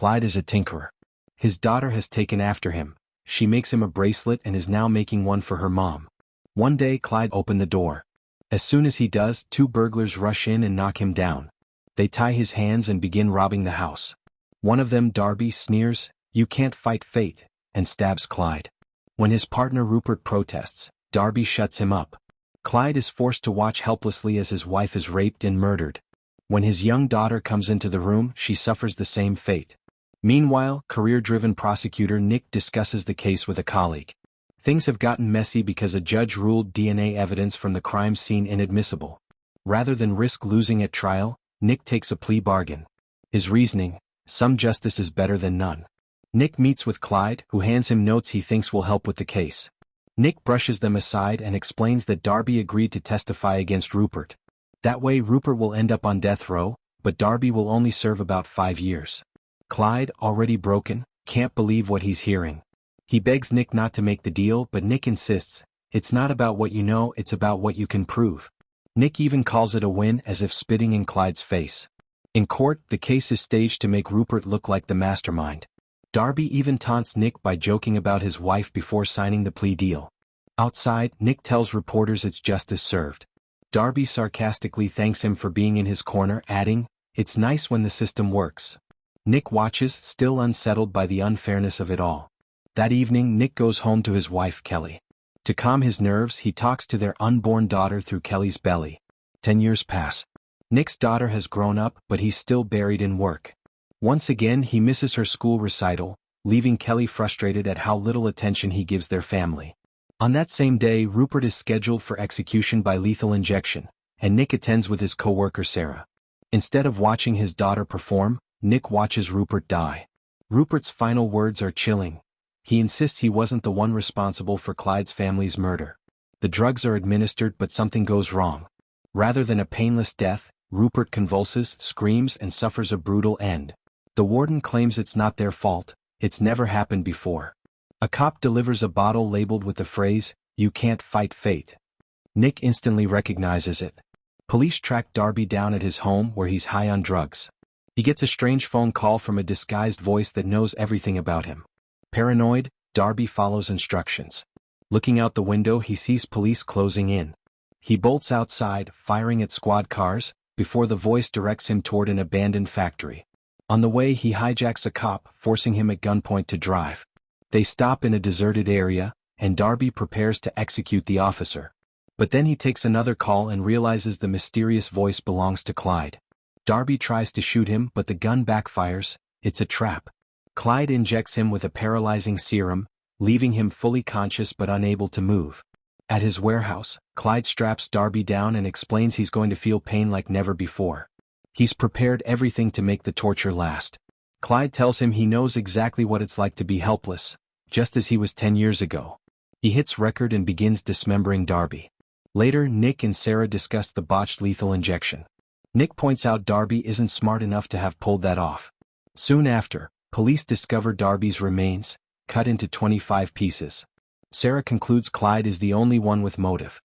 Clyde is a tinkerer. His daughter has taken after him. She makes him a bracelet and is now making one for her mom. One day Clyde opened the door. As soon as he does, two burglars rush in and knock him down. They tie his hands and begin robbing the house. One of them, Darby, sneers, "You can't fight fate," and stabs Clyde. When his partner Rupert protests, Darby shuts him up. Clyde is forced to watch helplessly as his wife is raped and murdered. When his young daughter comes into the room, she suffers the same fate. Meanwhile, career-driven prosecutor Nick discusses the case with a colleague. Things have gotten messy because a judge ruled DNA evidence from the crime scene inadmissible. Rather than risk losing at trial, Nick takes a plea bargain. His reasoning: some justice is better than none. Nick meets with Clyde, who hands him notes he thinks will help with the case. Nick brushes them aside and explains that Darby agreed to testify against Rupert. That way Rupert will end up on death row, but Darby will only serve about 5 years. Clyde, already broken, can't believe what he's hearing. He begs Nick not to make the deal, but Nick insists, "It's not about what you know, it's about what you can prove." Nick even calls it a win, as if spitting in Clyde's face. In court, the case is staged to make Rupert look like the mastermind. Darby even taunts Nick by joking about his wife before signing the plea deal. Outside, Nick tells reporters it's justice served. Darby sarcastically thanks him for being in his corner, adding, "It's nice when the system works." Nick watches, still unsettled by the unfairness of it all. That evening, Nick goes home to his wife, Kelly. To calm his nerves, he talks to their unborn daughter through Kelly's belly. 10 years pass. Nick's daughter has grown up, but he's still buried in work. Once again, he misses her school recital, leaving Kelly frustrated at how little attention he gives their family. On that same day, Rupert is scheduled for execution by lethal injection, and Nick attends with his co-worker Sarah. Instead of watching his daughter perform, Nick watches Rupert die. Rupert's final words are chilling. He insists he wasn't the one responsible for Clyde's family's murder. The drugs are administered, but something goes wrong. Rather than a painless death, Rupert convulses, screams, and suffers a brutal end. The warden claims it's not their fault, it's never happened before. A cop delivers a bottle labeled with the phrase, "You can't fight fate." Nick instantly recognizes it. Police track Darby down at his home where he's high on drugs. He gets a strange phone call from a disguised voice that knows everything about him. Paranoid, Darby follows instructions. Looking out the window, he sees police closing in. He bolts outside, firing at squad cars, before the voice directs him toward an abandoned factory. On the way, he hijacks a cop, forcing him at gunpoint to drive. They stop in a deserted area, and Darby prepares to execute the officer. But then he takes another call and realizes the mysterious voice belongs to Clyde. Darby tries to shoot him, but the gun backfires. It's a trap. Clyde injects him with a paralyzing serum, leaving him fully conscious but unable to move. At his warehouse, Clyde straps Darby down and explains he's going to feel pain like never before. He's prepared everything to make the torture last. Clyde tells him he knows exactly what it's like to be helpless, just as he was 10 years ago. He hits record and begins dismembering Darby. Later, Nick and Sarah discuss the botched lethal injection. Nick points out Darby isn't smart enough to have pulled that off. Soon after, police discover Darby's remains, cut into 25 pieces. Sarah concludes Clyde is the only one with motive.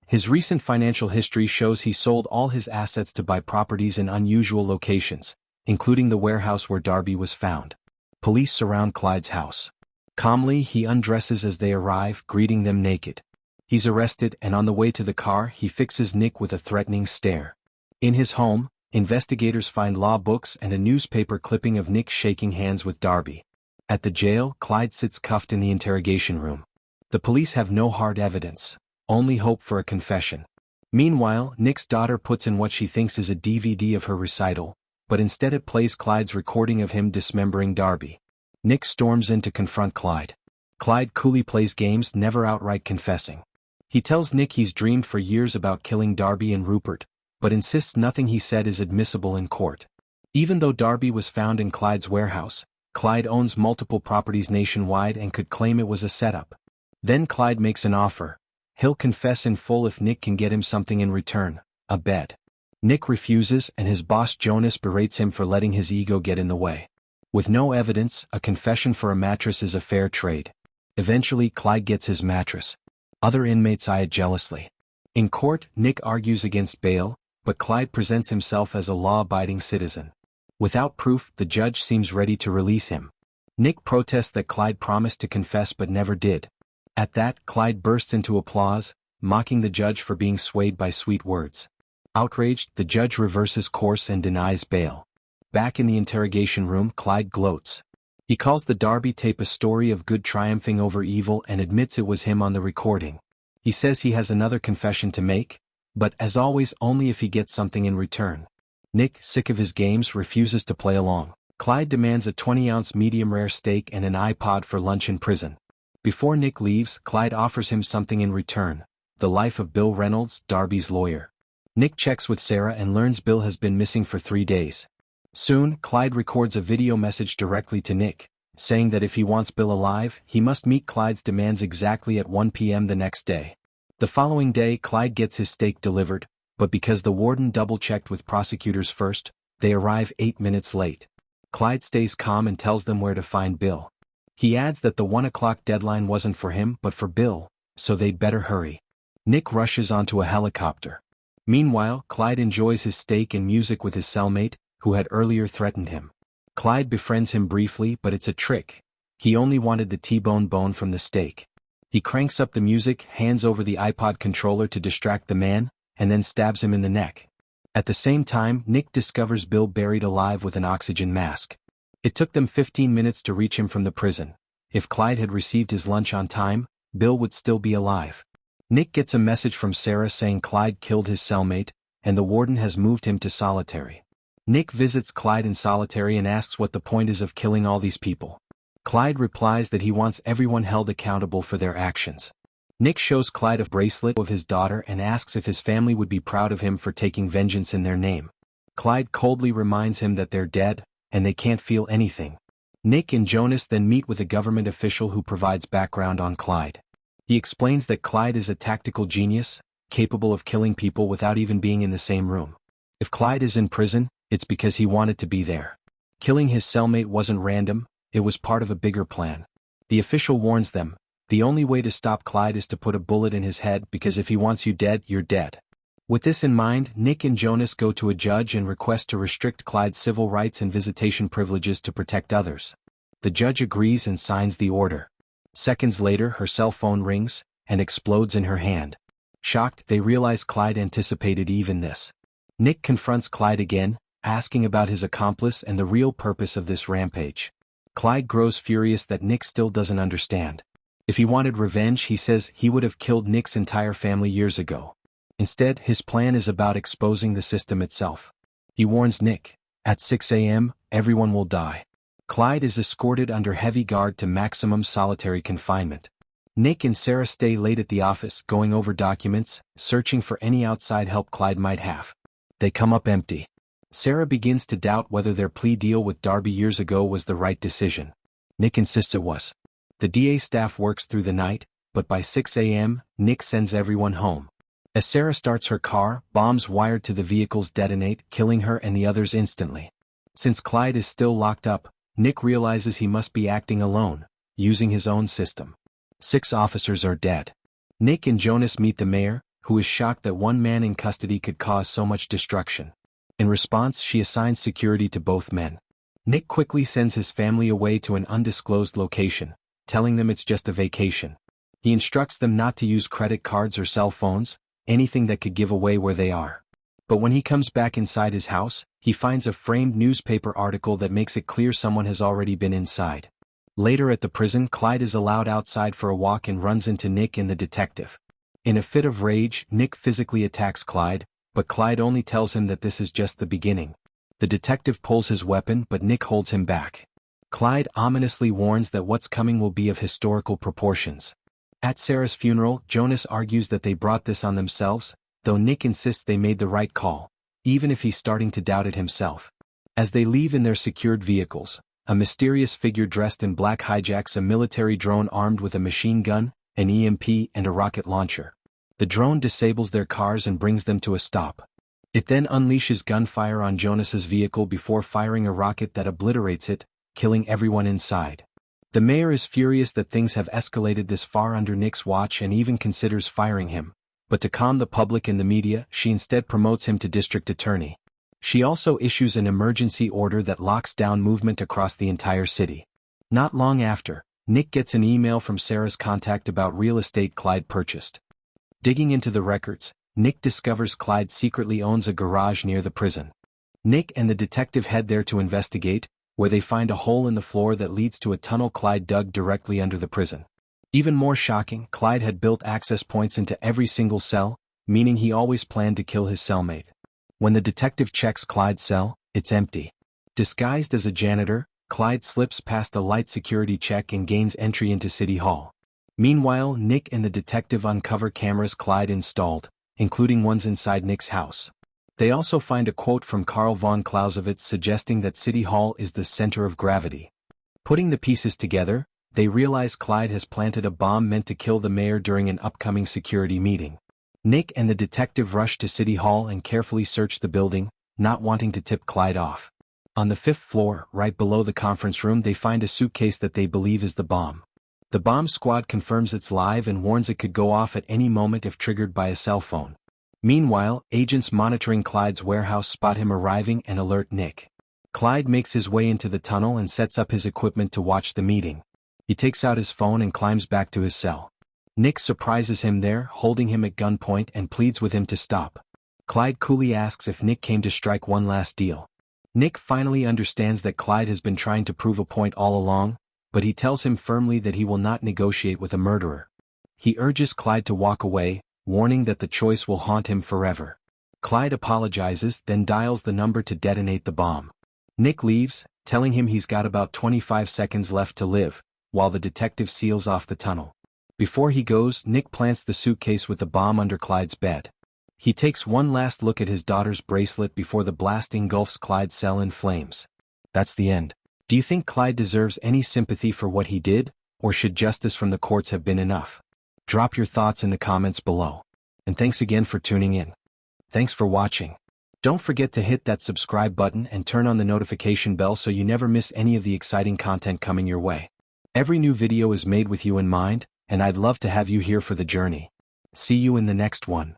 His recent financial history shows he sold all his assets to buy properties in unusual locations, including the warehouse where Darby was found. Police surround Clyde's house. Calmly, he undresses as they arrive, greeting them naked. He's arrested, and on the way to the car, he fixes Nick with a threatening stare. In his home, investigators find law books and a newspaper clipping of Nick shaking hands with Darby. At the jail, Clyde sits cuffed in the interrogation room. The police have no hard evidence, only hope for a confession. Meanwhile, Nick's daughter puts in what she thinks is a DVD of her recital, but instead it plays Clyde's recording of him dismembering Darby. Nick storms in to confront Clyde. Clyde coolly plays games, never outright confessing. He tells Nick he's dreamed for years about killing Darby and Rupert, but insists nothing he said is admissible in court. Even though Darby was found in Clyde's warehouse, Clyde owns multiple properties nationwide and could claim it was a setup. Then Clyde makes an offer. He'll confess in full if Nick can get him something in return, a bed. Nick refuses, and his boss Jonas berates him for letting his ego get in the way. With no evidence, a confession for a mattress is a fair trade. Eventually, Clyde gets his mattress. Other inmates eye it jealously. In court, Nick argues against bail, but Clyde presents himself as a law-abiding citizen. Without proof, the judge seems ready to release him. Nick protests that Clyde promised to confess but never did. At that, Clyde bursts into applause, mocking the judge for being swayed by sweet words. Outraged, the judge reverses course and denies bail. Back in the interrogation room, Clyde gloats. He calls the Darby tape a story of good triumphing over evil and admits it was him on the recording. He says he has another confession to make, but as always only if he gets something in return. Nick, sick of his games, refuses to play along. Clyde demands a 20-ounce medium-rare steak and an iPod for lunch in prison. Before Nick leaves, Clyde offers him something in return: the life of Bill Reynolds, Darby's lawyer. Nick checks with Sarah and learns Bill has been missing for 3 days. Soon, Clyde records a video message directly to Nick, saying that if he wants Bill alive, he must meet Clyde's demands exactly at 1 p.m. the next day. The following day, Clyde gets his steak delivered, but because the warden double-checked with prosecutors first, they arrive 8 minutes late. Clyde stays calm and tells them where to find Bill. He adds that the 1 o'clock deadline wasn't for him but for Bill, so they'd better hurry. Nick rushes onto a helicopter. Meanwhile, Clyde enjoys his steak and music with his cellmate, who had earlier threatened him. Clyde befriends him briefly, but it's a trick. He only wanted the T-bone bone from the steak. He cranks up the music, hands over the iPod controller to distract the man, and then stabs him in the neck. At the same time, Nick discovers Bill buried alive with an oxygen mask. It took them 15 minutes to reach him from the prison. If Clyde had received his lunch on time, Bill would still be alive. Nick gets a message from Sarah saying Clyde killed his cellmate, and the warden has moved him to solitary. Nick visits Clyde in solitary and asks what the point is of killing all these people. Clyde replies that he wants everyone held accountable for their actions. Nick shows Clyde a bracelet of his daughter and asks if his family would be proud of him for taking vengeance in their name. Clyde coldly reminds him that they're dead, and they can't feel anything. Nick and Jonas then meet with a government official who provides background on Clyde. He explains that Clyde is a tactical genius, capable of killing people without even being in the same room. If Clyde is in prison, it's because he wanted to be there. Killing his cellmate wasn't random, it was part of a bigger plan. The official warns them, the only way to stop Clyde is to put a bullet in his head because if he wants you dead, you're dead. With this in mind, Nick and Jonas go to a judge and request to restrict Clyde's civil rights and visitation privileges to protect others. The judge agrees and signs the order. Seconds later, her cell phone rings and explodes in her hand. Shocked, they realize Clyde anticipated even this. Nick confronts Clyde again, asking about his accomplice and the real purpose of this rampage. Clyde grows furious that Nick still doesn't understand. If he wanted revenge, he says he would have killed Nick's entire family years ago. Instead, his plan is about exposing the system itself. He warns Nick, at 6 a.m., everyone will die. Clyde is escorted under heavy guard to maximum solitary confinement. Nick and Sarah stay late at the office, going over documents, searching for any outside help Clyde might have. They come up empty. Sarah begins to doubt whether their plea deal with Darby years ago was the right decision. Nick insists it was. The DA staff works through the night, but by 6 a.m., Nick sends everyone home. As Sarah starts her car, bombs wired to the vehicles detonate, killing her and the others instantly. Since Clyde is still locked up, Nick realizes he must be acting alone, using his own system. 6 officers are dead. Nick and Jonas meet the mayor, who is shocked that one man in custody could cause so much destruction. In response, she assigns security to both men. Nick quickly sends his family away to an undisclosed location, telling them it's just a vacation. He instructs them not to use credit cards or cell phones, anything that could give away where they are. But when he comes back inside his house, he finds a framed newspaper article that makes it clear someone has already been inside. Later at the prison, Clyde is allowed outside for a walk and runs into Nick and the detective. In a fit of rage, Nick physically attacks Clyde, but Clyde only tells him that this is just the beginning. The detective pulls his weapon but Nick holds him back. Clyde ominously warns that what's coming will be of historical proportions. At Sarah's funeral, Jonas argues that they brought this on themselves, though Nick insists they made the right call, even if he's starting to doubt it himself. As they leave in their secured vehicles, a mysterious figure dressed in black hijacks a military drone armed with a machine gun, an EMP and a rocket launcher. The drone disables their cars and brings them to a stop. It then unleashes gunfire on Jonas's vehicle before firing a rocket that obliterates it, killing everyone inside. The mayor is furious that things have escalated this far under Nick's watch and even considers firing him, but to calm the public and the media, she instead promotes him to district attorney. She also issues an emergency order that locks down movement across the entire city. Not long after, Nick gets an email from Sarah's contact about real estate Clyde purchased. Digging into the records, Nick discovers Clyde secretly owns a garage near the prison. Nick and the detective head there to investigate, where they find a hole in the floor that leads to a tunnel Clyde dug directly under the prison. Even more shocking, Clyde had built access points into every single cell, meaning he always planned to kill his cellmate. When the detective checks Clyde's cell, it's empty. Disguised as a janitor, Clyde slips past a light security check and gains entry into City Hall. Meanwhile, Nick and the detective uncover cameras Clyde installed, including ones inside Nick's house. They also find a quote from Karl von Clausewitz suggesting that City Hall is the center of gravity. Putting the pieces together, they realize Clyde has planted a bomb meant to kill the mayor during an upcoming security meeting. Nick and the detective rush to City Hall and carefully search the building, not wanting to tip Clyde off. On the 5th floor, right below the conference room, they find a suitcase that they believe is the bomb. The bomb squad confirms it's live and warns it could go off at any moment if triggered by a cell phone. Meanwhile, agents monitoring Clyde's warehouse spot him arriving and alert Nick. Clyde makes his way into the tunnel and sets up his equipment to watch the meeting. He takes out his phone and climbs back to his cell. Nick surprises him there, holding him at gunpoint and pleads with him to stop. Clyde coolly asks if Nick came to strike one last deal. Nick finally understands that Clyde has been trying to prove a point all along, but he tells him firmly that he will not negotiate with a murderer. He urges Clyde to walk away, warning that the choice will haunt him forever. Clyde apologizes, then dials the number to detonate the bomb. Nick leaves, telling him he's got about 25 seconds left to live, while the detective seals off the tunnel. Before he goes, Nick plants the suitcase with the bomb under Clyde's bed. He takes one last look at his daughter's bracelet before the blast engulfs Clyde's cell in flames. That's the end. Do you think Clyde deserves any sympathy for what he did, or should justice from the courts have been enough? Drop your thoughts in the comments below. And thanks again for tuning in. Thanks for watching. Don't forget to hit that subscribe button and turn on the notification bell so you never miss any of the exciting content coming your way. Every new video is made with you in mind, and I'd love to have you here for the journey. See you in the next one.